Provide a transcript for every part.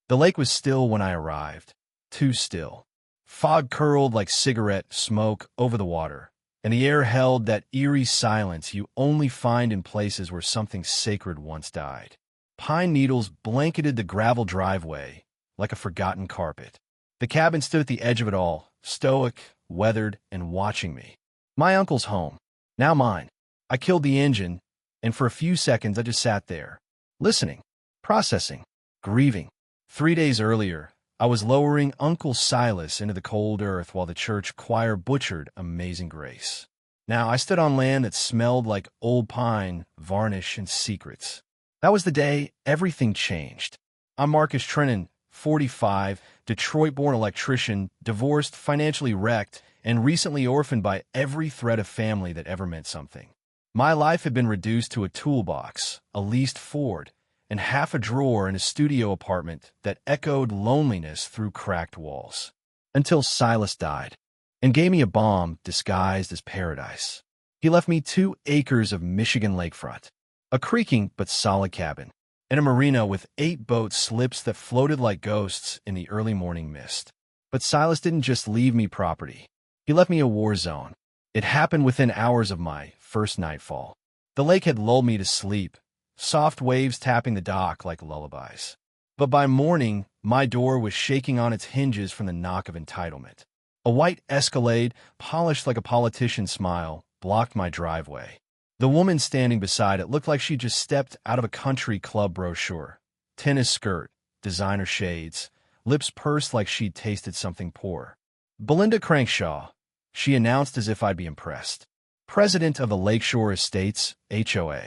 The lake was still when I arrived. Too still. Fog curled like cigarette smoke over the water, and the air held that eerie silence you only find in places where something sacred once died. Pine needles blanketed the gravel driveway like a forgotten carpet. The cabin stood at the edge of it all, stoic, weathered, and watching me. My uncle's home. Now mine. I killed the engine, and for a few seconds I just sat there, listening, processing, grieving. 3 days earlier, I was lowering Uncle Silas into the cold earth while the church choir butchered Amazing Grace. Now I stood on land that smelled like old pine, varnish, and secrets. That was the day everything changed. I'm Marcus Trennan, 45, Detroit-born electrician, divorced, financially wrecked, and recently orphaned by every thread of family that ever meant something. My life had been reduced to a toolbox, a leased Ford, and half a drawer in a studio apartment that echoed loneliness through cracked walls. Until Silas died and gave me a bomb disguised as paradise. He left me 2 acres of Michigan lakefront, a creaking but solid cabin, and a marina with 8 boat slips that floated like ghosts in the early morning mist. But Silas didn't just leave me property. He left me a war zone. It happened within hours of my first nightfall. The lake had lulled me to sleep, soft waves tapping the dock like lullabies. But by morning, my door was shaking on its hinges from the knock of entitlement. A white Escalade, polished like a politician's smile, blocked my driveway. The woman standing beside it looked like she just stepped out of a country club brochure. Tennis skirt, designer shades, lips pursed like she'd tasted something poor. Belinda Crankshaw, she announced as if I'd be impressed. President of the Lakeshore Estates, HOA.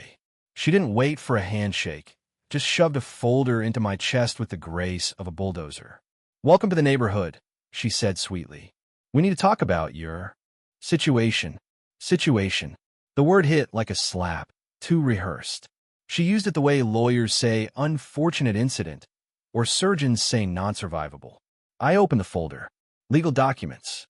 She didn't wait for a handshake, just shoved a folder into my chest with the grace of a bulldozer. "Welcome to the neighborhood," she said sweetly. "We need to talk about your situation." Situation. The word hit like a slap, too rehearsed. She used it the way lawyers say unfortunate incident, or surgeons say non-survivable. I opened the folder. Legal documents.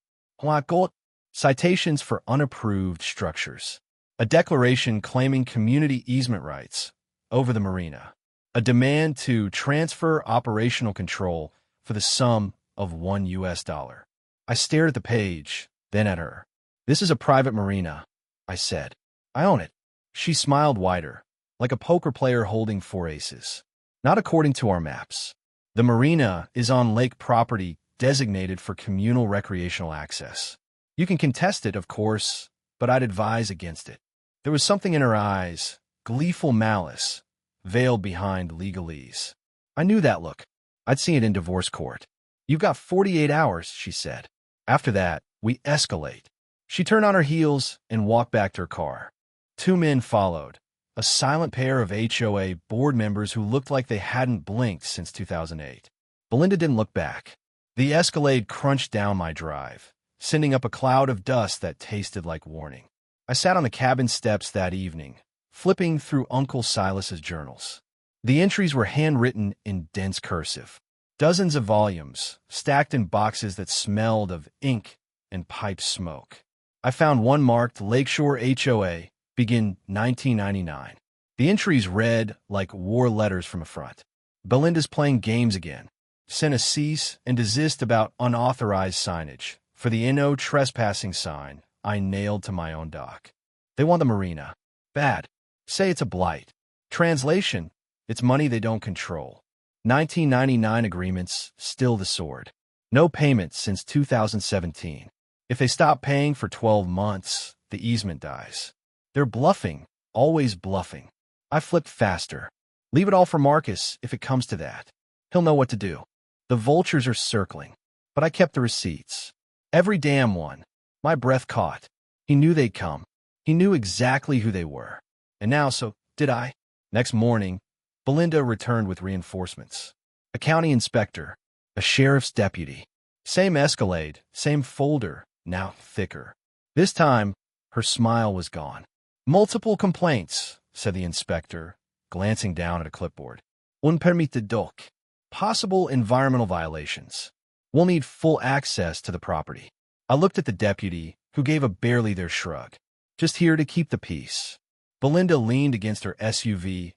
Citations for unapproved structures. A declaration claiming community easement rights over the marina. A demand to transfer operational control for the sum of $1. I stared at the page, then at her. "This is a private marina," I said. "I own it." She smiled wider, like a poker player holding 4 aces. "Not according to our maps. The marina is on lake property designated for communal recreational access. You can contest it, of course, but I'd advise against it." There was something in her eyes, gleeful malice, veiled behind legalese. I knew that look. I'd seen it in divorce court. "You've got 48 hours, she said. "After that, we escalate." She turned on her heels and walked back to her car. 2 men followed, a silent pair of HOA board members who looked like they hadn't blinked since 2008. Belinda didn't look back. The Escalade crunched down my drive, sending up a cloud of dust that tasted like warning. I sat on the cabin steps that evening, flipping through Uncle Silas's journals. The entries were handwritten in dense cursive. Dozens of volumes, stacked in boxes that smelled of ink and pipe smoke. I found one marked Lakeshore HOA, begin 1999. The entries read like war letters from a front. "Belinda's playing games again. Sent a cease and desist about unauthorized signage. For the no trespassing sign, I nailed to my own dock. They want the marina. Bad. Say it's a blight. Translation, it's money they don't control. 1999 agreements, still the sword. No payments since 2017. If they stop paying for 12 months, the easement dies. They're bluffing, always bluffing." I flipped faster. "Leave it all for Marcus if it comes to that. He'll know what to do. The vultures are circling." But I kept the receipts. Every damn one. My breath caught. He knew they'd come. He knew exactly who they were. And now, so did I. Next morning, Belinda returned with reinforcements. A county inspector, a sheriff's deputy. Same Escalade, same folder, now thicker. This time, her smile was gone. "Multiple complaints," said the inspector, glancing down at a clipboard. "Unpermitted dock. Possible environmental violations. We'll need full access to the property." I looked at the deputy, who gave a barely there shrug. "Just here to keep the peace." Belinda leaned against her SUV,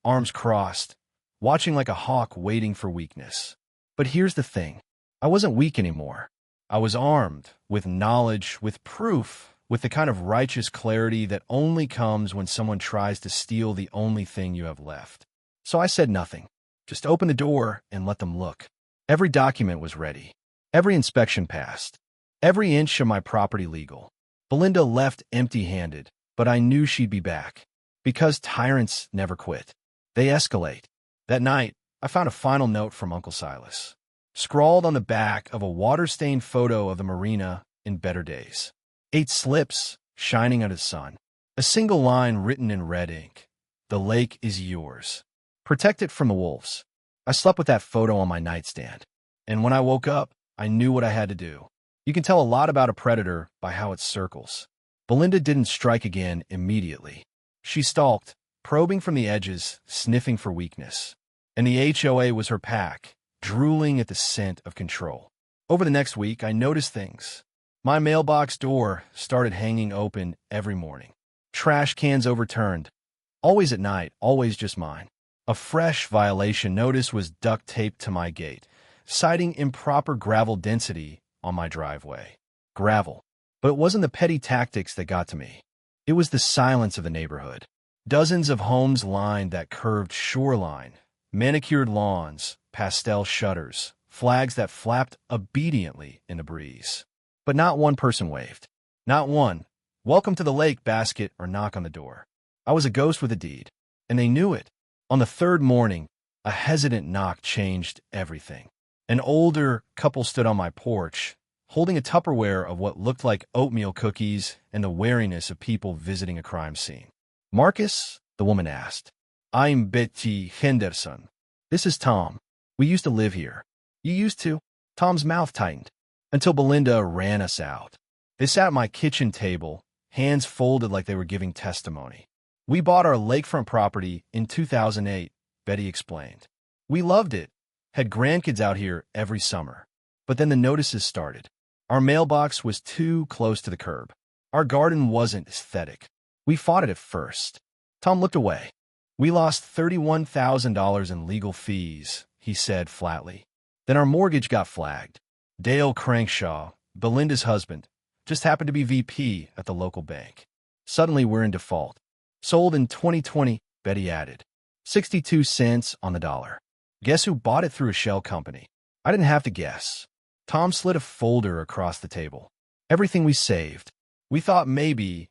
arms crossed, watching like a hawk waiting for weakness. But here's the thing. I wasn't weak anymore. I was armed with knowledge, with proof, with the kind of righteous clarity that only comes when someone tries to steal the only thing you have left. So I said nothing. Just open the door and let them look. Every document was ready. Every inspection passed. Every inch of my property legal. Belinda left empty-handed, but I knew she'd be back. Because tyrants never quit. They escalate. That night, I found a final note from Uncle Silas, scrawled on the back of a water-stained photo of the Marina in better days. 8 slips, shining under the sun. A single line written in red ink. The lake is yours. Protect it from the wolves. I slept with that photo on my nightstand. And when I woke up, I knew what I had to do. You can tell a lot about a predator by how it circles. Belinda didn't strike again immediately. She stalked, probing from the edges, sniffing for weakness. And the HOA was her pack, drooling at the scent of control. Over the next week, I noticed things. My mailbox door started hanging open every morning. Trash cans overturned. Always at night, always just mine. A fresh violation notice was duct taped to my gate, citing improper gravel density on my driveway. Gravel. But it wasn't the petty tactics that got to me. It was the silence of the neighborhood. Dozens of homes lined that curved shoreline, manicured lawns, pastel shutters, flags that flapped obediently in the breeze. But not one person waved. Not one. Welcome to the lake basket or knock on the door. I was a ghost with a deed, and they knew it. On the third morning, a hesitant knock changed everything. An older couple stood on my porch, holding a Tupperware of what looked like oatmeal cookies and the wariness of people visiting a crime scene. Marcus? The woman asked. I'm Betty Henderson. This is Tom. We used to live here. You used to? Tom's mouth tightened, until Belinda ran us out. They sat at my kitchen table, hands folded like they were giving testimony. We bought our lakefront property in 2008, Betty explained. We loved it, had grandkids out here every summer. But then the notices started. Our mailbox was too close to the curb. Our garden wasn't aesthetic. We fought it at first. Tom looked away. We lost $31,000 in legal fees, he said flatly. Then our mortgage got flagged. Dale Crankshaw, Belinda's husband, just happened to be VP at the local bank. Suddenly we're in default. Sold in 2020, Betty added. 62 cents on the dollar. Guess who bought it through a shell company? I didn't have to guess. Tom slid a folder across the table. Everything we saved. We thought maybe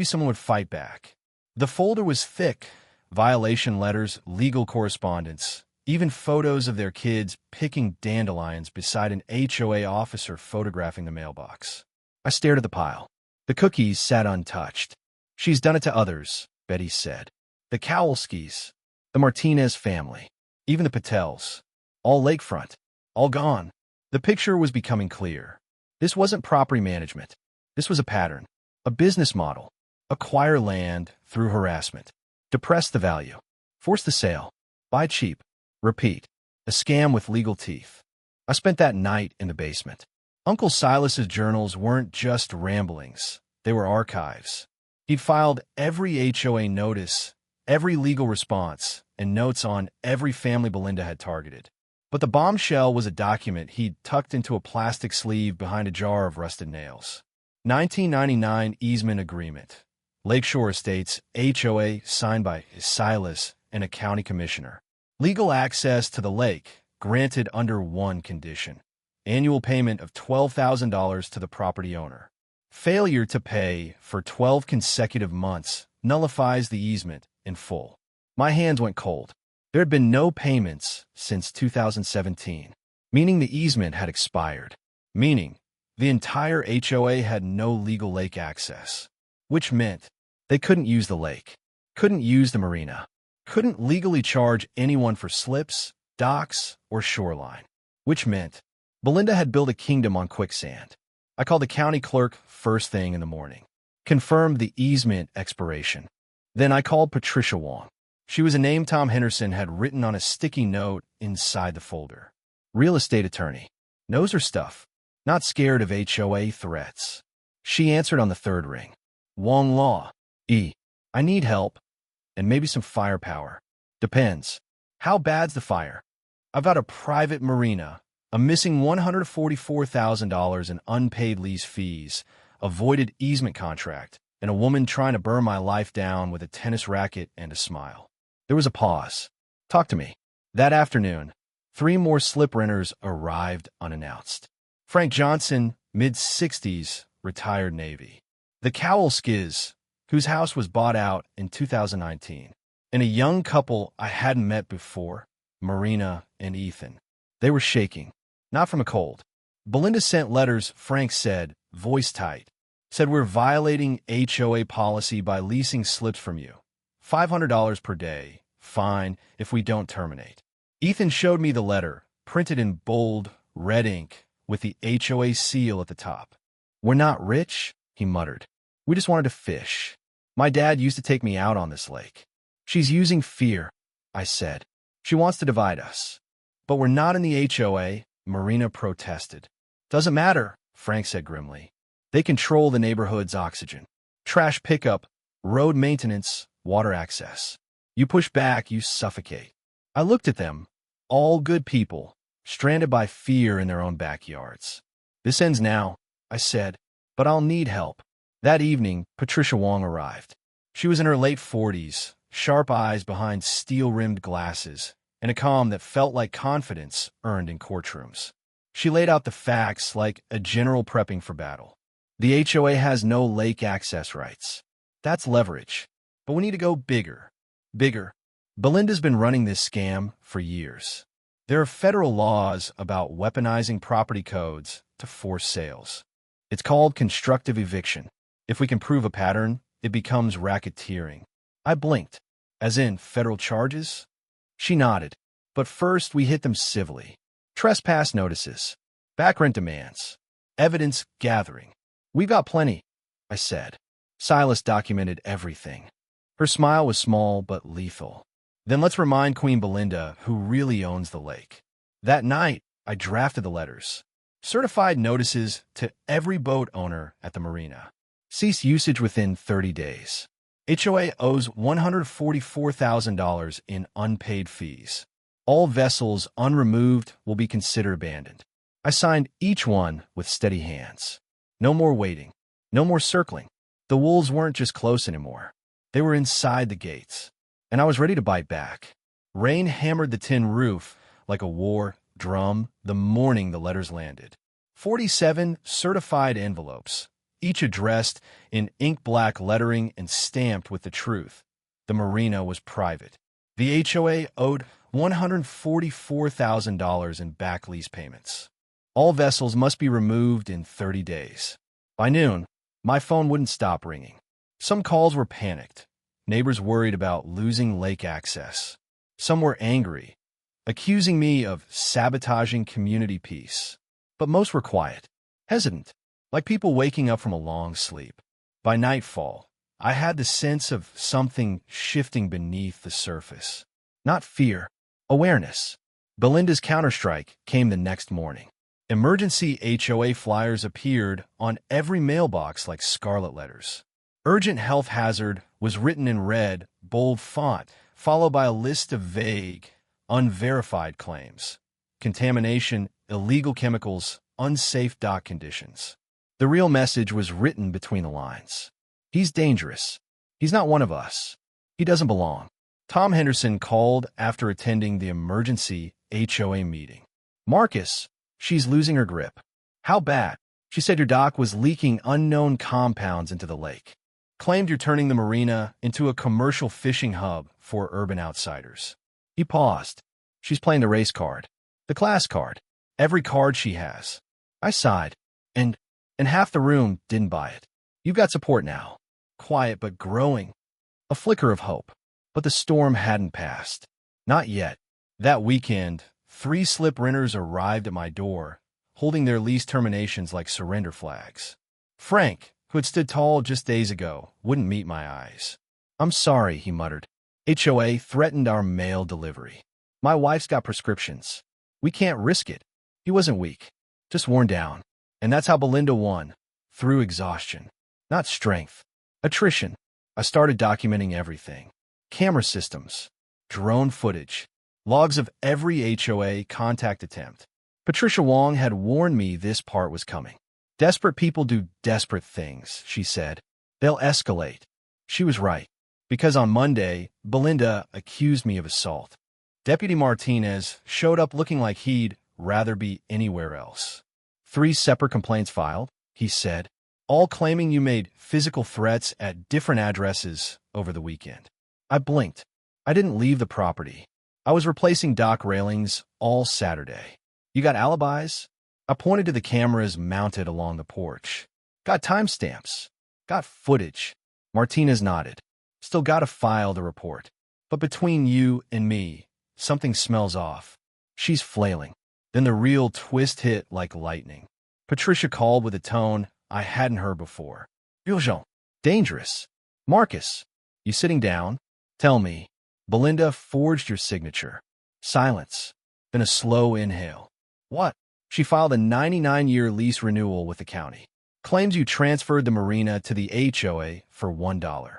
someone would fight back. The folder was thick. Violation letters, legal correspondence, even photos of their kids picking dandelions beside an HOA officer photographing the mailbox. I stared at the pile. The cookies sat untouched. She's done it to others, Betty said. The Kowalskis, the Martinez family, even the Patels. All lakefront. All gone. The picture was becoming clear. This wasn't property management. This was a pattern. A business model. Acquire land through harassment. Depress the value. Force the sale. Buy cheap. Repeat. A scam with legal teeth. I spent that night in the basement. Uncle Silas's journals weren't just ramblings. They were archives. He'd filed every HOA notice, every legal response, and notes on every family Belinda had targeted. But the bombshell was a document he'd tucked into a plastic sleeve behind a jar of rusted nails. 1999 Easement Agreement. Lakeshore Estates, HOA, signed by Silas and a county commissioner. Legal access to the lake, granted under one condition. Annual payment of $12,000 to the property owner. Failure to pay for 12 consecutive months nullifies the easement in full. My hands went cold. There had been no payments since 2017, meaning the easement had expired, meaning the entire HOA had no legal lake access, which meant they couldn't use the lake, couldn't use the marina, couldn't legally charge anyone for slips, docks, or shoreline, which meant Belinda had built a kingdom on quicksand. I called the county clerk first thing in the morning, confirmed the easement expiration. Then I called Patricia Wong. She was a name Tom Henderson had written on a sticky note inside the folder. Real estate attorney. Knows her stuff. Not scared of HOA threats. She answered on the third ring. Wong Law. I need help. And maybe some firepower. Depends. How bad's the fire? I've got a private marina, a missing $144,000 in unpaid lease fees, a voided easement contract, and a woman trying to burn my life down with a tennis racket and a smile. There was a pause. Talk to me. That afternoon, 3 more slip renters arrived unannounced. Frank Johnson, mid-60s, retired Navy. The Cowell Skiz, whose house was bought out in 2019. And a young couple I hadn't met before, Marina and Ethan. They were shaking, not from a cold. Belinda sent letters, Frank said, voice tight. Said we're violating HOA policy by leasing slips from you. $500 per day, fine if we don't terminate. Ethan showed me the letter, printed in bold, red ink, with the HOA seal at the top. We're not rich, he muttered. We just wanted to fish. My dad used to take me out on this lake. She's using fear, I said. She wants to divide us. But we're not in the HOA, Marina protested. Doesn't matter, Frank said grimly. They control the neighborhood's oxygen. Trash pickup, road maintenance, water access. You push back, you suffocate. I looked at them, all good people, stranded by fear in their own backyards. This ends now, I said, but I'll need help. That evening, Patricia Wong arrived. She was in her late 40s, sharp eyes behind steel-rimmed glasses, and a calm that felt like confidence earned in courtrooms. She laid out the facts like a general prepping for battle. The HOA has no lake access rights. That's leverage. But we need to go bigger. Bigger. Belinda's been running this scam for years. There are federal laws about weaponizing property codes to force sales. It's called constructive eviction. If we can prove a pattern, it becomes racketeering. I blinked. As in, federal charges? She nodded. But first, we hit them civilly. Trespass notices. Back rent demands. Evidence gathering. We've got plenty, I said. Silas documented everything. Her smile was small but lethal. Then let's remind Queen Belinda who really owns the lake. That night, I drafted the letters. Certified notices to every boat owner at the marina. Cease usage within 30 days. HOA owes $144,000 in unpaid fees. All vessels unremoved will be considered abandoned. I signed each one with steady hands. No more waiting. No more circling. The wolves weren't just close anymore. They were inside the gates. And I was ready to bite back. Rain hammered the tin roof like a war drum the morning the letters landed. 47 certified envelopes, each addressed in ink-black lettering and stamped with the truth. The marina was private. The HOA owed $144,000 in back lease payments. All vessels must be removed in 30 days. By noon, my phone wouldn't stop ringing. Some calls were panicked. Neighbors worried about losing lake access. Some were angry, accusing me of sabotaging community peace. But most were quiet, hesitant, like people waking up from a long sleep. By nightfall, I had the sense of something shifting beneath the surface. Not fear, awareness. Belinda's counterstrike came the next morning. Emergency HOA flyers appeared on every mailbox like scarlet letters. Urgent health hazard was written in red, bold font, followed by a list of vague, unverified claims. Contamination, illegal chemicals, unsafe dock conditions. The real message was written between the lines. He's dangerous. He's not one of us. He doesn't belong. Tom Henderson called after attending the emergency HOA meeting. Marcus, she's losing her grip. How bad? She said your dock was leaking unknown compounds into the lake. Claimed you're turning the marina into a commercial fishing hub for urban outsiders. He paused. She's playing the race card. The class card. Every card she has. I sighed. And half the room didn't buy it. You've got support now. Quiet but growing. A flicker of hope. But the storm hadn't passed. Not yet. That weekend, 3 slip renters arrived at my door, holding their lease terminations like surrender flags. Frank, who had stood tall just days ago, wouldn't meet my eyes. I'm sorry, he muttered. HOA threatened our mail delivery. My wife's got prescriptions. We can't risk it. He wasn't weak, just worn down. And that's how Belinda won, through exhaustion. Not strength. Attrition. I started documenting everything. Camera systems, drone footage, Logs of every HOA contact attempt. Patricia Wong had warned me this part was coming. Desperate people do desperate things, she said. They'll escalate. She was right. Because on Monday, Belinda accused me of assault. Deputy Martinez showed up looking like he'd rather be anywhere else. 3 separate complaints filed, he said, all claiming you made physical threats at different addresses over the weekend. I blinked. I didn't leave the property. I was replacing dock railings all Saturday. You got alibis? I pointed to the cameras mounted along the porch. Got timestamps. Got footage. Martinez nodded. Still gotta file the report. But between you and me, something smells off. She's flailing. Then the real twist hit like lightning. Patricia called with a tone I hadn't heard before. Urgent. Dangerous. Marcus, you sitting down? Tell me. Belinda forged your signature. Silence. Then a slow inhale. What? She filed a 99-year lease renewal with the county. Claims you transferred the Marina to the HOA for $1.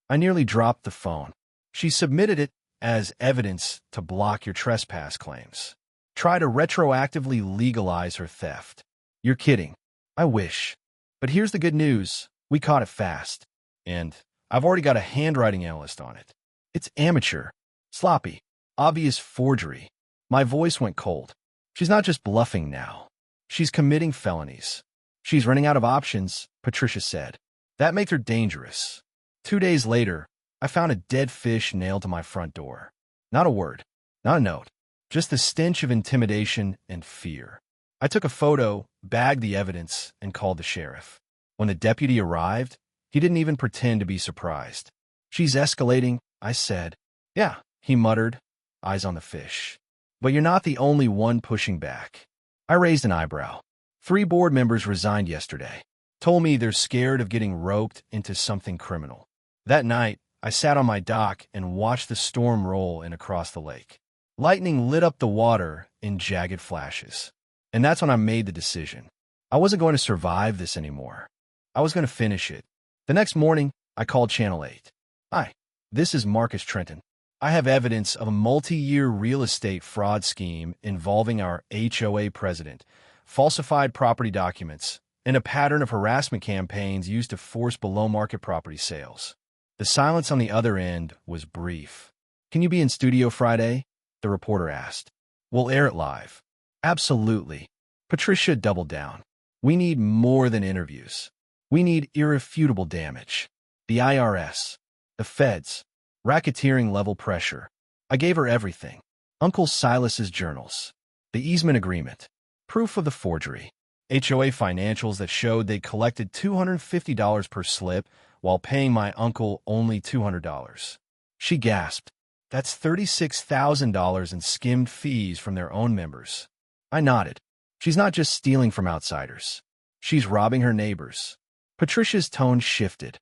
I nearly dropped the phone. She submitted it as evidence to block your trespass claims. Try to retroactively legalize her theft. You're kidding. I wish. But here's the good news. We caught it fast. And I've already got a handwriting analyst on it. It's amateur, sloppy, obvious forgery. My voice went cold. She's not just bluffing now. She's committing felonies. She's running out of options, Patricia said. That makes her dangerous. 2 days later, I found a dead fish nailed to my front door. Not a word, not a note, just the stench of intimidation and fear. I took a photo, bagged the evidence, and called the sheriff. When the deputy arrived, he didn't even pretend to be surprised. She's escalating, I said. Yeah, he muttered, eyes on the fish. But you're not the only one pushing back. I raised an eyebrow. 3 board members resigned yesterday. Told me they're scared of getting roped into something criminal. That night, I sat on my dock and watched the storm roll in across the lake. Lightning lit up the water in jagged flashes. And that's when I made the decision. I wasn't going to survive this anymore. I was going to finish it. The next morning, I called Channel 8. Hi, this is Marcus Trenton. I have evidence of a multi-year real estate fraud scheme involving our HOA president, falsified property documents, and a pattern of harassment campaigns used to force below-market property sales. The silence on the other end was brief. Can you be in studio Friday? The reporter asked. We'll air it live. Absolutely. Patricia doubled down. We need more than interviews. We need irrefutable damage. The IRS, the feds, racketeering-level pressure. I gave her everything. Uncle Silas's journals, the easement agreement, proof of the forgery, HOA financials that showed they collected $250 per slip while paying my uncle only $200. She gasped. That's $36,000 in skimmed fees from their own members. I nodded. She's not just stealing from outsiders. She's robbing her neighbors. Patricia's tone shifted.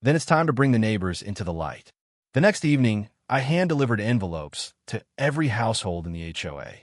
Then it's time to bring the neighbors into the light. The next evening, I hand-delivered envelopes to every household in the HOA.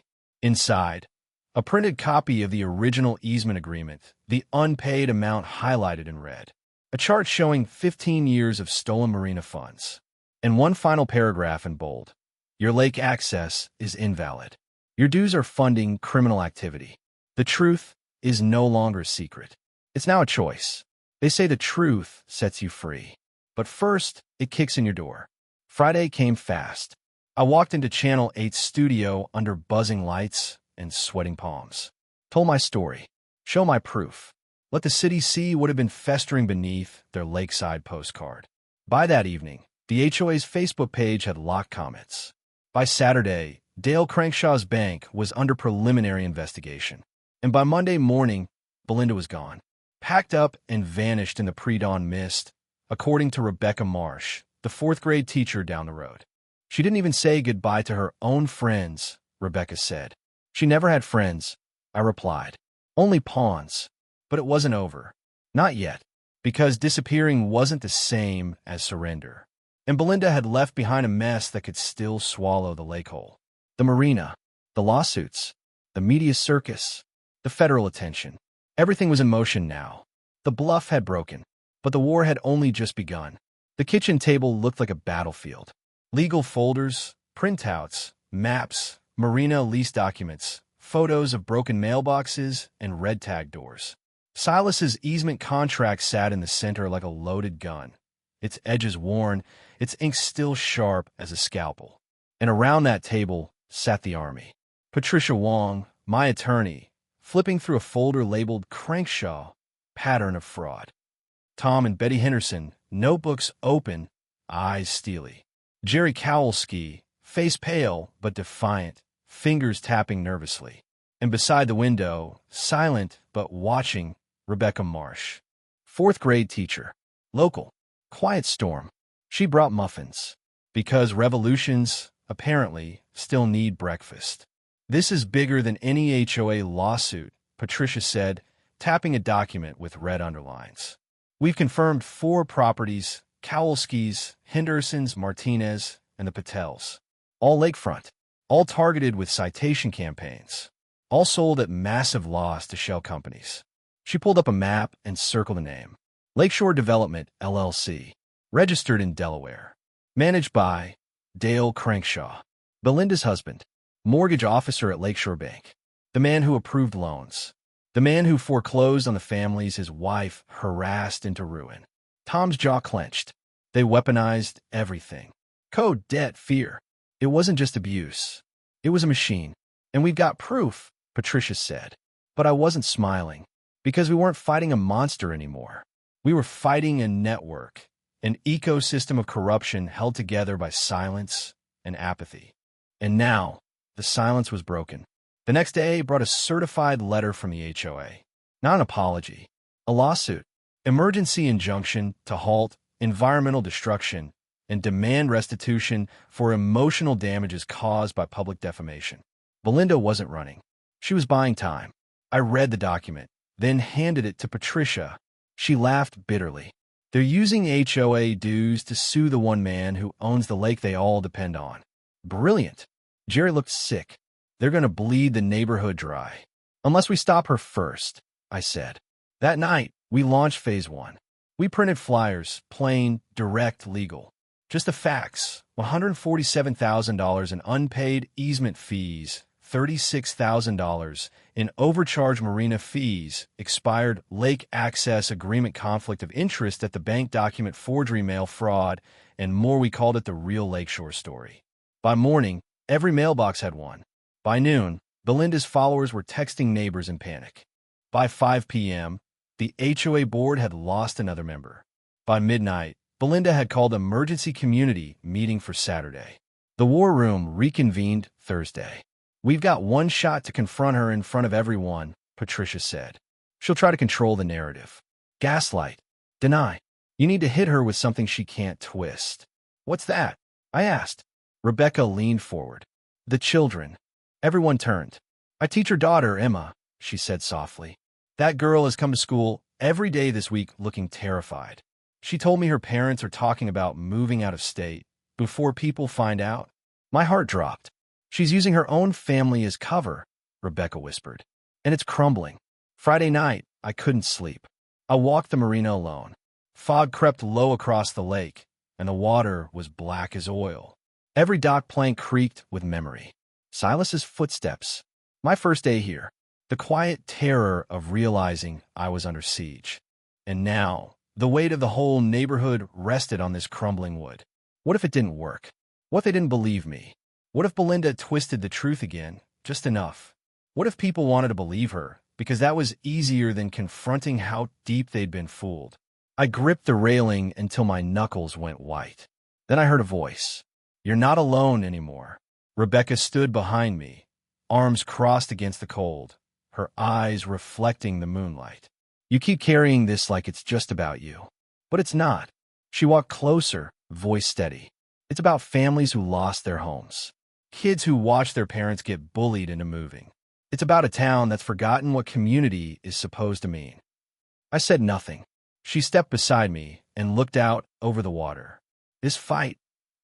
Inside, a printed copy of the original easement agreement, the unpaid amount highlighted in red, a chart showing 15 years of stolen Marina funds, and one final paragraph in bold. Your lake access is invalid. Your dues are funding criminal activity. The truth is no longer a secret. It's now a choice. They say the truth sets you free. But first, it kicks in your door. Friday came fast. I walked into Channel 8's studio under buzzing lights and sweating palms. Told my story. Show my proof. Let the city see what had been festering beneath their lakeside postcard. By that evening, the HOA's Facebook page had locked comments. By Saturday, Dale Crankshaw's bank was under preliminary investigation. And by Monday morning, Belinda was gone. Packed up and vanished in the pre-dawn mist, according to Rebecca Marsh, the 4th-grade teacher down the road. She didn't even say goodbye to her own friends, Rebecca said. She never had friends, I replied. Only pawns. But it wasn't over. Not yet, because disappearing wasn't the same as surrender. And Belinda had left behind a mess that could still swallow the lake hole. The Marina, the lawsuits, the media circus, the federal attention. Everything was in motion now. The bluff had broken, but the war had only just begun. The kitchen table looked like a battlefield. Legal folders, printouts, maps, Marina lease documents, photos of broken mailboxes, and red tag doors. Silas's easement contract sat in the center like a loaded gun, its edges worn, its ink still sharp as a scalpel. And around that table sat the army. Patricia Wong, my attorney, flipping through a folder labeled Crankshaw, Pattern of Fraud. Tom and Betty Henderson, notebooks open, eyes steely. Jerry Kowalski, face pale but defiant, fingers tapping nervously. And beside the window, silent but watching, Rebecca Marsh, fourth grade teacher, local, quiet storm. She brought muffins, because revolutions, apparently, still need breakfast. This is bigger than any HOA lawsuit, Patricia said, tapping a document with red underlines. We've confirmed 4 properties, Kowalski's, Henderson's, Martinez, and the Patels. All lakefront, all targeted with citation campaigns, all sold at massive loss to shell companies. She pulled up a map and circled a name. Lakeshore Development, LLC, registered in Delaware. Managed by Dale Crankshaw, Belinda's husband, mortgage officer at Lakeshore Bank, the man who approved loans, the man who foreclosed on the families his wife harassed into ruin. Tom's jaw clenched. They weaponized everything. Code, debt, fear. It wasn't just abuse. It was a machine. And we've got proof, Patricia said. But I wasn't smiling, because we weren't fighting a monster anymore. We were fighting a network, an ecosystem of corruption held together by silence and apathy. And now, the silence was broken. The next day brought a certified letter from the HOA. Not an apology, a lawsuit, emergency injunction to halt environmental destruction and demand restitution for emotional damages caused by public defamation. Belinda wasn't running. She was buying time. I read the document, then handed it to Patricia. She laughed bitterly. They're using HOA dues to sue the one man who owns the lake they all depend on. Brilliant. Jerry looked sick. They're going to bleed the neighborhood dry. Unless we stop her first, I said. That night, we launched Phase 1. We printed flyers, plain, direct, legal. Just the facts. $147,000 in unpaid easement fees, $36,000 in overcharged marina fees, expired lake access agreement conflict of interest at the bank document forgery mail fraud, and more. We called it the real Lakeshore story. By morning, every mailbox had one. By noon, Belinda's followers were texting neighbors in panic. By 5 p.m., the HOA board had lost another member. By midnight, Belinda had called an emergency community meeting for Saturday. The war room reconvened Thursday. We've got one shot to confront her in front of everyone, Patricia said. She'll try to control the narrative. Gaslight. Deny. You need to hit her with something she can't twist. What's that? I asked. Rebecca leaned forward. The children. Everyone turned. I teach her daughter, Emma, she said softly. That girl has come to school every day this week looking terrified. She told me her parents are talking about moving out of state. Before people find out, my heart dropped. She's using her own family as cover, Rebecca whispered. And it's crumbling. Friday night, I couldn't sleep. I walked the marina alone. Fog crept low across the lake, and the water was black as oil. Every dock plank creaked with memory. Silas's footsteps. My first day here. The quiet terror of realizing I was under siege. And now, the weight of the whole neighborhood rested on this crumbling wood. What if it didn't work? What if they didn't believe me? What if Belinda twisted the truth again, just enough? What if people wanted to believe her, because that was easier than confronting how deep they'd been fooled? I gripped the railing until my knuckles went white. Then I heard a voice. You're not alone anymore. Rebecca stood behind me, arms crossed against the cold, her eyes reflecting the moonlight. You keep carrying this like it's just about you. But it's not. She walked closer, voice steady. It's about families who lost their homes. Kids who watched their parents get bullied into moving. It's about a town that's forgotten what community is supposed to mean. I said nothing. She stepped beside me and looked out over the water. This fight,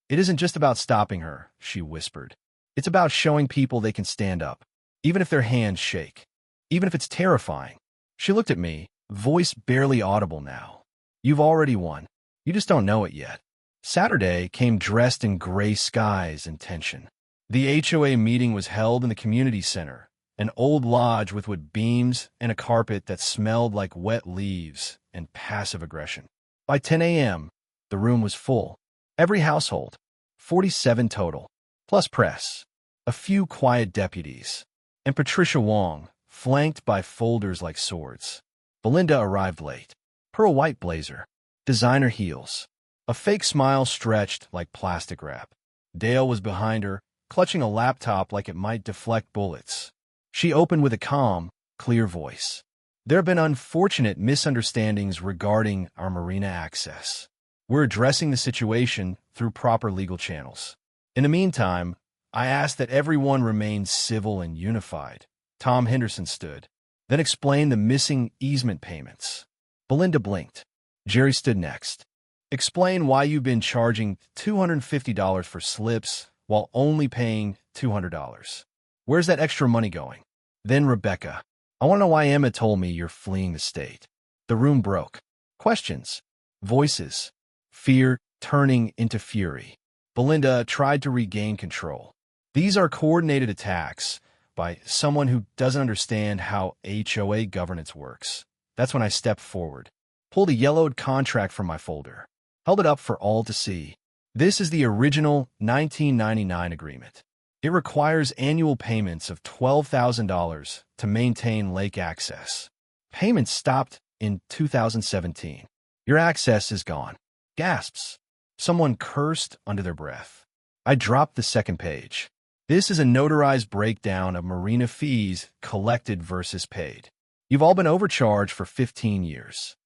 it isn't just about stopping her, she whispered. It's about showing people they can stand up, even if their hands shake, even if it's terrifying. She looked at me, voice barely audible now. You've already won. You just don't know it yet. Saturday came dressed in gray skies and tension. The HOA meeting was held in the community center, an old lodge with wood beams and a carpet that smelled like wet leaves and passive aggression. By 10 a.m., the room was full. Every household, 47 total, plus press, a few quiet deputies, and Patricia Wong, flanked by folders like swords. Belinda arrived late. Pearl white blazer, designer heels, a fake smile stretched like plastic wrap. Dale was behind her, clutching a laptop like it might deflect bullets. She opened with a calm, clear voice. There have been unfortunate misunderstandings regarding our Marina access. We're addressing the situation through proper legal channels. In the meantime, I ask that everyone remain civil and unified. Tom Henderson stood, then explained the missing easement payments. Belinda blinked. Jerry stood next. Explain why you've been charging $250 for slips while only paying $200. Where's that extra money going? Then Rebecca. I want to know why Emma told me you're fleeing the state. The room broke. Questions. Voices. Fear turning into fury. Belinda tried to regain control. These are coordinated attacks by someone who doesn't understand how HOA governance works. That's when I stepped forward, pulled a yellowed contract from my folder, held it up for all to see. This is the original 1999 agreement. It requires annual payments of $12,000 to maintain lake access. Payments stopped in 2017. Your access is gone. Gasps. Someone cursed under their breath. I dropped the second page. This is a notarized breakdown of Marina fees collected versus paid. You've all been overcharged for 15 years.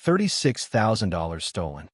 $36,000 stolen.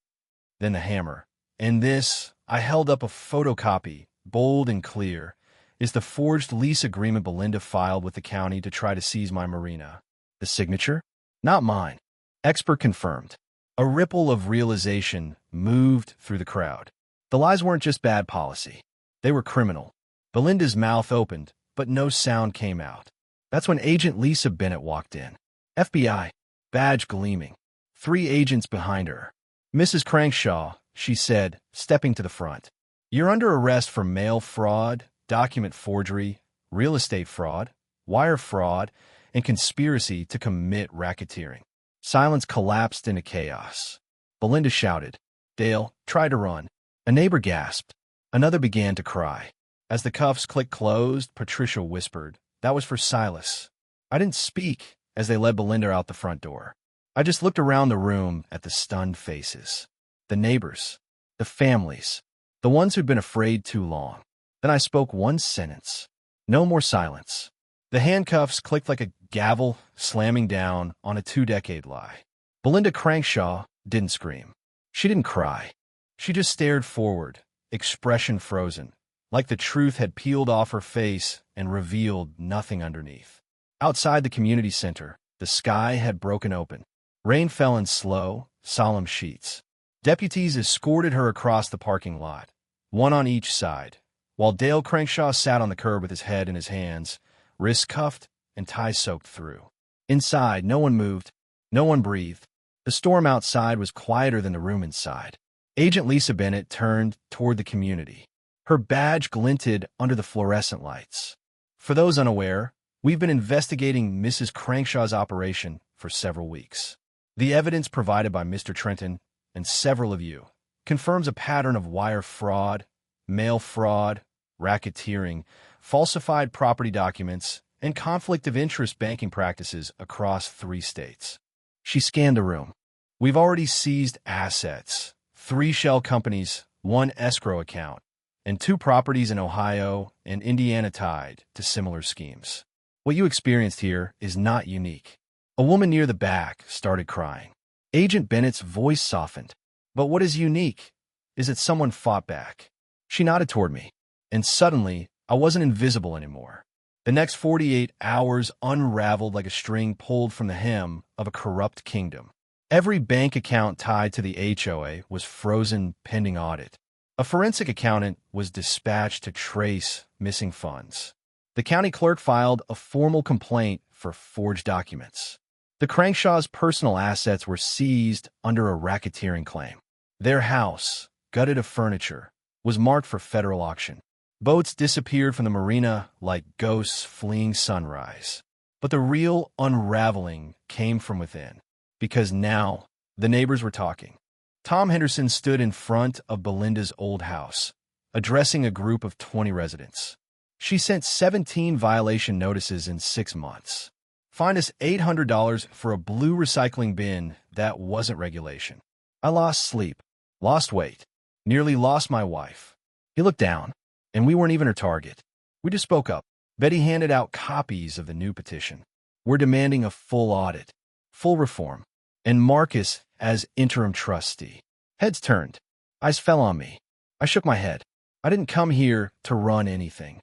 Then the hammer. And this, I held up a photocopy, bold and clear, is the forged lease agreement Belinda filed with the county to try to seize my marina. The signature? Not mine. Expert confirmed. A ripple of realization moved through the crowd. The lies weren't just bad policy. They were criminal. Belinda's mouth opened, but no sound came out. That's when Agent Lisa Bennett walked in. FBI, badge gleaming. 3 agents behind her. Mrs. Crankshaw, she said, stepping to the front. You're under arrest for mail fraud, document forgery, real estate fraud, wire fraud, and conspiracy to commit racketeering. Silence collapsed into chaos. Belinda shouted. Dale tried to run. A neighbor gasped. Another began to cry. As the cuffs clicked closed, Patricia whispered, that was for Silas. I didn't speak as they led Belinda out the front door. I just looked around the room at the stunned faces. The neighbors, the families, the ones who'd been afraid too long. Then I spoke one sentence. No more silence. The handcuffs clicked like a gavel slamming down on a 2-decade lie. Belinda Crankshaw didn't scream. She didn't cry. She just stared forward, expression frozen, like the truth had peeled off her face and revealed nothing underneath. Outside the community center, the sky had broken open. Rain fell in slow, solemn sheets. Deputies escorted her across the parking lot, one on each side, while Dale Crankshaw sat on the curb with his head in his hands, wrists cuffed and ties soaked through. Inside, no one moved, no one breathed. The storm outside was quieter than the room inside. Agent Lisa Bennett turned toward the community. Her badge glinted under the fluorescent lights. For those unaware, we've been investigating Mrs. Crankshaw's operation for several weeks. The evidence provided by Mr. Trenton and several of you confirms a pattern of wire fraud, mail fraud, racketeering, falsified property documents, and conflict of interest banking practices across 3 states. She scanned the room. We've already seized assets, 3 shell companies, 1 escrow account, and 2 properties in Ohio and Indiana tied to similar schemes. What you experienced here is not unique. A woman near the back started crying. Agent Bennett's voice softened. But what is unique is that someone fought back. She nodded toward me, and suddenly I wasn't invisible anymore. The next 48 hours unraveled like a string pulled from the hem of a corrupt kingdom. Every bank account tied to the HOA was frozen pending audit. A forensic accountant was dispatched to trace missing funds. The county clerk filed a formal complaint for forged documents. The Crankshaws' personal assets were seized under a racketeering claim. Their house, gutted of furniture, was marked for federal auction. Boats disappeared from the marina like ghosts fleeing sunrise. But the real unraveling came from within, because now the neighbors were talking. Tom Henderson stood in front of Belinda's old house, addressing a group of 20 residents. She sent 17 violation notices in 6 months. Fined us $800 for a blue recycling bin that wasn't regulation. I lost sleep, lost weight, nearly lost my wife. He looked down, and we weren't even her target. We just spoke up. Betty handed out copies of the new petition. We're demanding a full audit, full reform, and Marcus as interim trustee. Heads turned. Eyes fell on me. I shook my head. I didn't come here to run anything.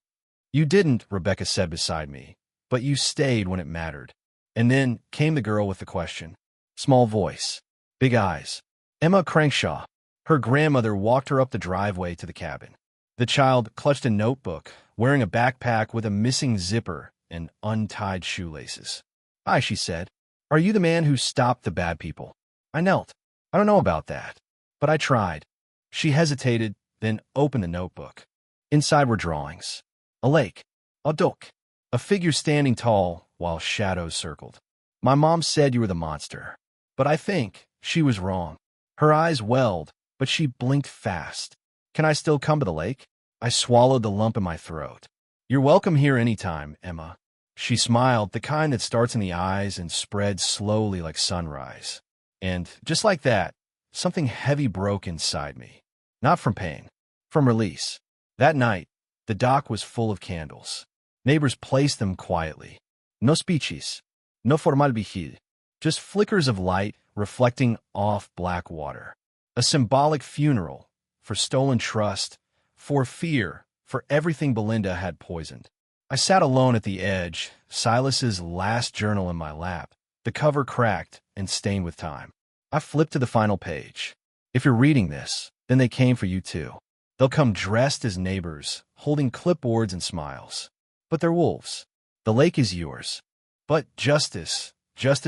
You didn't, Rebecca said beside me, but you stayed when it mattered. And then came the girl with the question. Small voice, big eyes. Emma Crankshaw. Her grandmother walked her up the driveway to the cabin. The child clutched a notebook, wearing a backpack with a missing zipper and untied shoelaces. Hi, she said. Are you the man who stopped the bad people? I knelt. I don't know about that, but I tried. She hesitated, then opened the notebook. Inside were drawings. A lake. A dock. A figure standing tall while shadows circled. My mom said you were the monster, but I think she was wrong. Her eyes welled, but she blinked fast. Can I still come to the lake? I swallowed the lump in my throat. You're welcome here anytime, Emma. She smiled, the kind that starts in the eyes and spreads slowly like sunrise. And just like that, something heavy broke inside me. Not from pain, from release. That night, the dock was full of candles. Neighbors placed them quietly. No speeches, no formal vigil, just flickers of light reflecting off black water. A symbolic funeral for stolen trust, for fear, for everything Belinda had poisoned. I sat alone at the edge, Silas's last journal in my lap, the cover cracked and stained with time. I flipped to the final page. If you're reading this, then they came for you too. They'll come dressed as neighbors, holding clipboards and smiles. But they're wolves. The lake is yours. But justice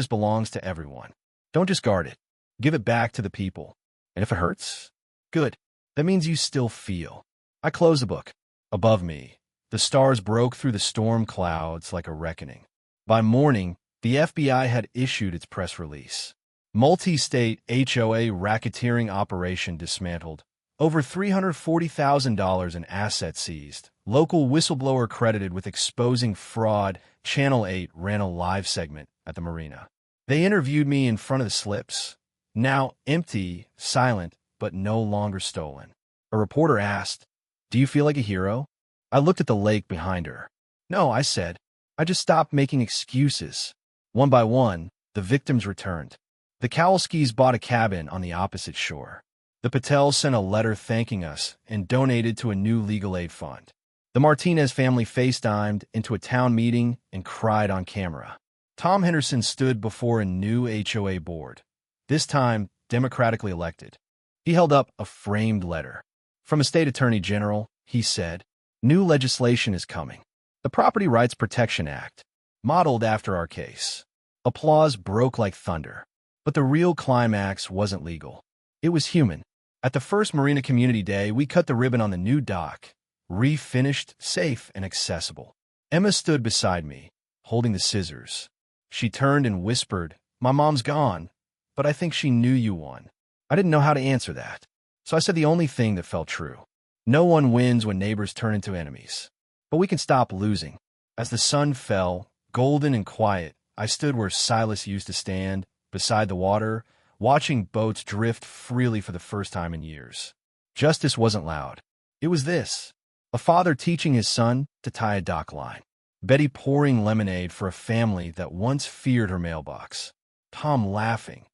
belongs to everyone. Don't just guard it. Give it back to the people. And if it hurts, good. That means you still feel. I closed the book. Above me, the stars broke through the storm clouds like a reckoning. By morning, the FBI had issued its press release. Multi-state HOA racketeering operation dismantled. Over $340,000 in assets seized. Local whistleblower credited with exposing fraud. Channel 8 ran a live segment at the Marina. They interviewed me in front of the slips. Now empty, silent, but no longer stolen. A reporter asked, "Do you feel like a hero?" I looked at the lake behind her. No, I said. I just stopped making excuses. One by one, the victims returned. The Kowalskis bought a cabin on the opposite shore. The Patels sent a letter thanking us and donated to a new legal aid fund. The Martinez family FaceTimed into a town meeting and cried on camera. Tom Henderson stood before a new HOA board, this time democratically elected. He held up a framed letter. From a state attorney general, he said, "New legislation is coming. The Property Rights Protection Act, modeled after our case." Applause broke like thunder. But the real climax wasn't legal. It was human. At the first Marina Community Day, we cut the ribbon on the new dock, refinished, safe, and accessible. Emma stood beside me, holding the scissors. She turned and whispered, "My mom's gone, but I think she knew you won." I didn't know how to answer that, so I said the only thing that felt true. No one wins when neighbors turn into enemies, but we can stop losing. As the sun fell, golden and quiet, I stood where Silas used to stand, beside the water, watching boats drift freely for the first time in years. Justice wasn't loud. It was this: a father teaching his son to tie a dock line. Betty pouring lemonade for a family that once feared her mailbox. Tom laughing,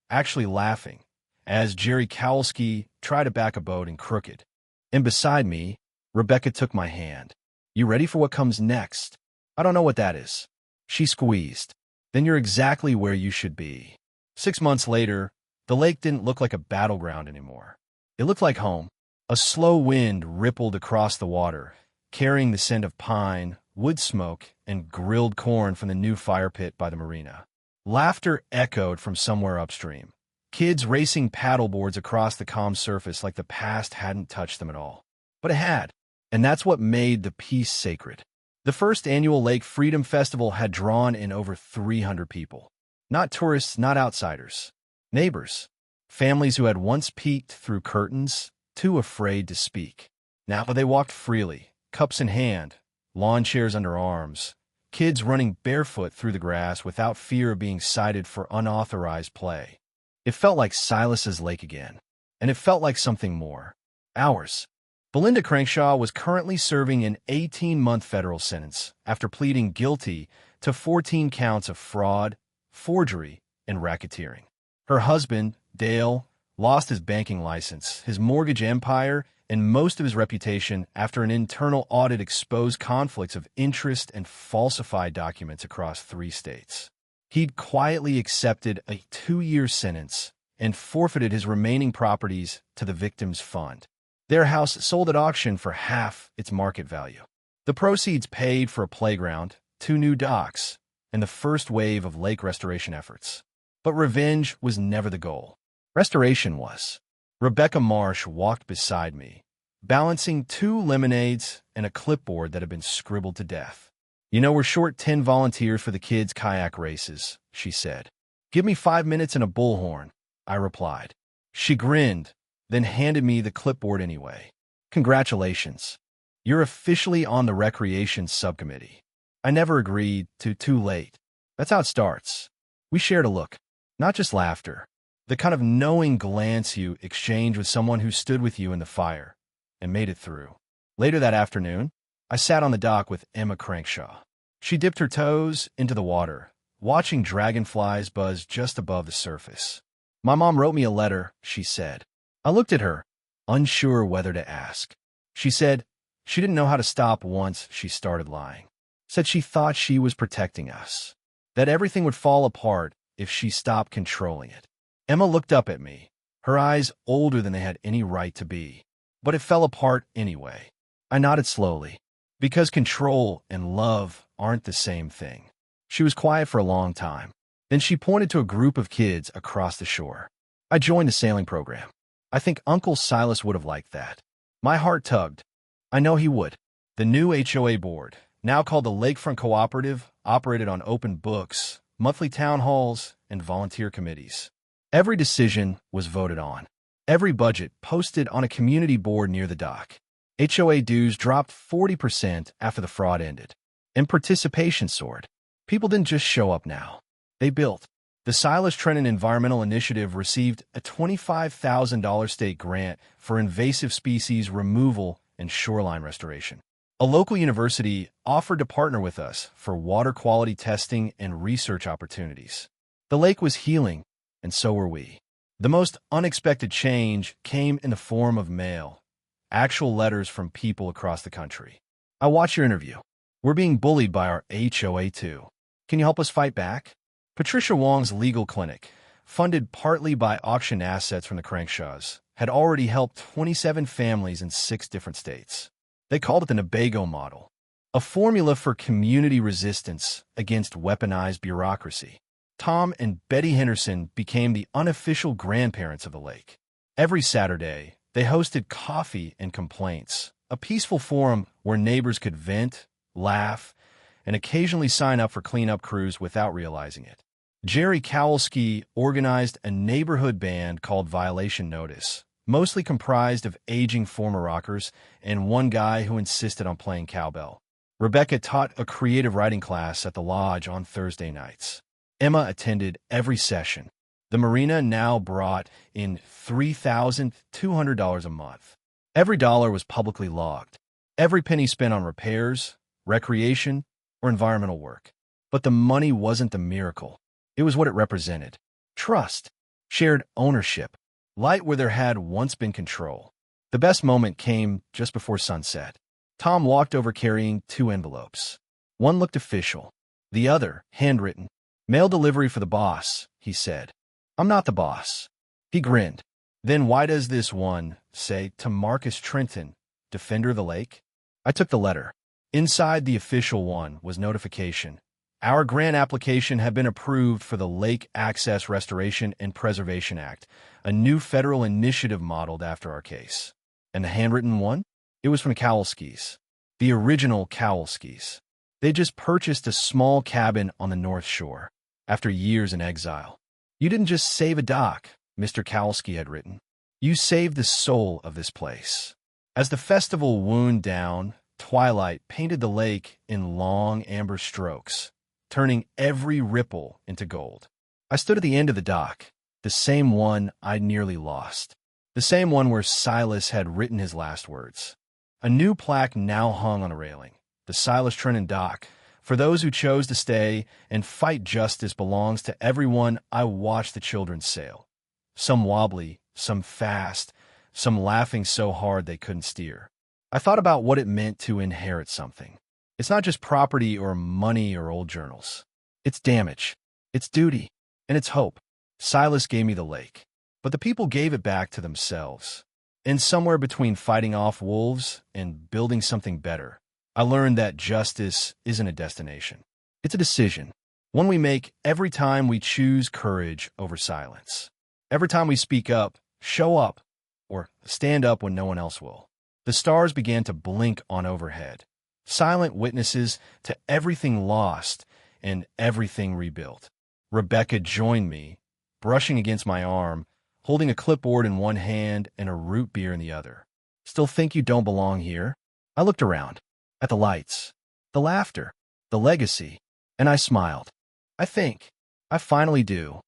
actually laughing, as Jerry Kowalski tried to back a boat in crooked. And beside me, Rebecca took my hand. "You ready for what comes next?" "I don't know what that is." She squeezed. "Then you're exactly where you should be." 6 months later, the lake didn't look like a battleground anymore. It looked like home. A slow wind rippled across the water, carrying the scent of pine, wood smoke, and grilled corn from the new fire pit by the marina. Laughter echoed from somewhere upstream. Kids racing paddleboards across the calm surface like the past hadn't touched them at all. But it had. And that's what made the piece sacred. The first annual Lake Freedom Festival had drawn in over 300 people. Not tourists, not outsiders. Neighbors. Families who had once peeked through curtains, too afraid to speak. Now they walked freely, cups in hand, lawn chairs under arms, kids running barefoot through the grass without fear of being cited for unauthorized play. It felt like Silas's lake again. And it felt like something more. Ours. Belinda Crankshaw was currently serving an 18-month federal sentence after pleading guilty to 14 counts of fraud, forgery, and racketeering. Her husband, Dale, lost his banking license, his mortgage empire, and most of his reputation after an internal audit exposed conflicts of interest and falsified documents across 3 states. He'd quietly accepted a 2-year sentence and forfeited his remaining properties to the victim's fund. Their house sold at auction for half its market value. The proceeds paid for a playground, 2 new docks, and the first wave of lake restoration efforts. But revenge was never the goal. Restoration was. Rebecca Marsh walked beside me, balancing 2 lemonades and a clipboard that had been scribbled to death. "You know, we're short 10 volunteers for the kids' kayak races," she said. "Give me 5 minutes and a bullhorn," I replied. She grinned, then handed me the clipboard anyway. "Congratulations. You're officially on the Recreation Subcommittee." I never agreed to too late. That's how it starts. We shared a look, not just laughter, the kind of knowing glance you exchange with someone who stood with you in the fire and made it through. Later that afternoon, I sat on the dock with Emma Crankshaw. She dipped her toes into the water, watching dragonflies buzz just above the surface. "My mom wrote me a letter," she said. I looked at her, unsure whether to ask. She said she didn't know how to stop once she started lying. Said she thought she was protecting us, that everything would fall apart if she stopped controlling it. Emma looked up at me, her eyes older than they had any right to be. But it fell apart anyway. I nodded slowly, because control and love aren't the same thing. She was quiet for a long time. Then she pointed to a group of kids across the shore. "I joined the sailing program. I think Uncle Silas would have liked that." My heart tugged. I know he would. The new HOA board, now called the Lakefront Cooperative, operated on open books, monthly town halls, and volunteer committees. Every decision was voted on. Every budget posted on a community board near the dock. HOA dues dropped 40% after the fraud ended. And participation soared. People didn't just show up now. They built. The Silas Trenton Environmental Initiative received a $25,000 state grant for invasive species removal and shoreline restoration. A local university offered to partner with us for water quality testing and research opportunities. The lake was healing, and so were we. The most unexpected change came in the form of mail, actual letters from people across the country. "I watched your interview. We're being bullied by our HOA too. Can you help us fight back?" Patricia Wong's legal clinic, funded partly by auction assets from the Crankshaws, had already helped 27 families in 6 different states. They called it the Nebago model, a formula for community resistance against weaponized bureaucracy. Tom and Betty Henderson became the unofficial grandparents of the lake. Every Saturday, they hosted coffee and complaints, a peaceful forum where neighbors could vent, laugh, and occasionally sign up for cleanup crews without realizing it. Jerry Kowalski organized a neighborhood band called Violation Notice, mostly comprised of aging former rockers and one guy who insisted on playing cowbell. Rebecca taught a creative writing class at the lodge on Thursday nights. Emma attended every session. The Marina now brought in $3,200 a month. Every dollar was publicly logged. Every penny spent on repairs, recreation, or environmental work. But the money wasn't the miracle. It was what it represented. Trust, shared ownership, light where there had once been control. The best moment came just before sunset. Tom walked over carrying 2 envelopes. One looked official, the other handwritten. "Mail delivery for the boss," he said. "I'm not the boss." He grinned. "Then why does this one say to Marcus Trenton, Defender of the Lake?" I took the letter. Inside the official one was notification. Our grant application had been approved for the Lake Access Restoration and Preservation Act, a new federal initiative modeled after our case. And the handwritten one? It was from Kowalski's, the original Kowalski's. They just purchased a small cabin on the North Shore after years in exile. You didn't just save a dock, Mr. Kowalski had written. You saved the soul of this place. As the festival wound down, twilight painted the lake in long amber strokes, turning every ripple into gold. I stood at the end of the dock, the same one I'd nearly lost, the same one where Silas had written his last words. A new plaque now hung on a railing, the Silas Trennan dock. For those who chose to stay and fight justice belongs to everyone. I watched the children sail, some wobbly, some fast, some laughing so hard they couldn't steer. I thought about what it meant to inherit something. It's not just property or money or old journals. It's damage, it's duty, and it's hope. Silas gave me the lake, but the people gave it back to themselves. And somewhere between fighting off wolves and building something better, I learned that justice isn't a destination. It's a decision, one we make every time we choose courage over silence. Every time we speak up, show up, or stand up when no one else will. The stars began to blink on overhead, silent witnesses to everything lost and everything rebuilt. Rebecca joined me, brushing against my arm, holding a clipboard in one hand and a root beer in the other. Still think you don't belong here? I looked around, at the lights, the laughter, the legacy, and I smiled. I think I finally do.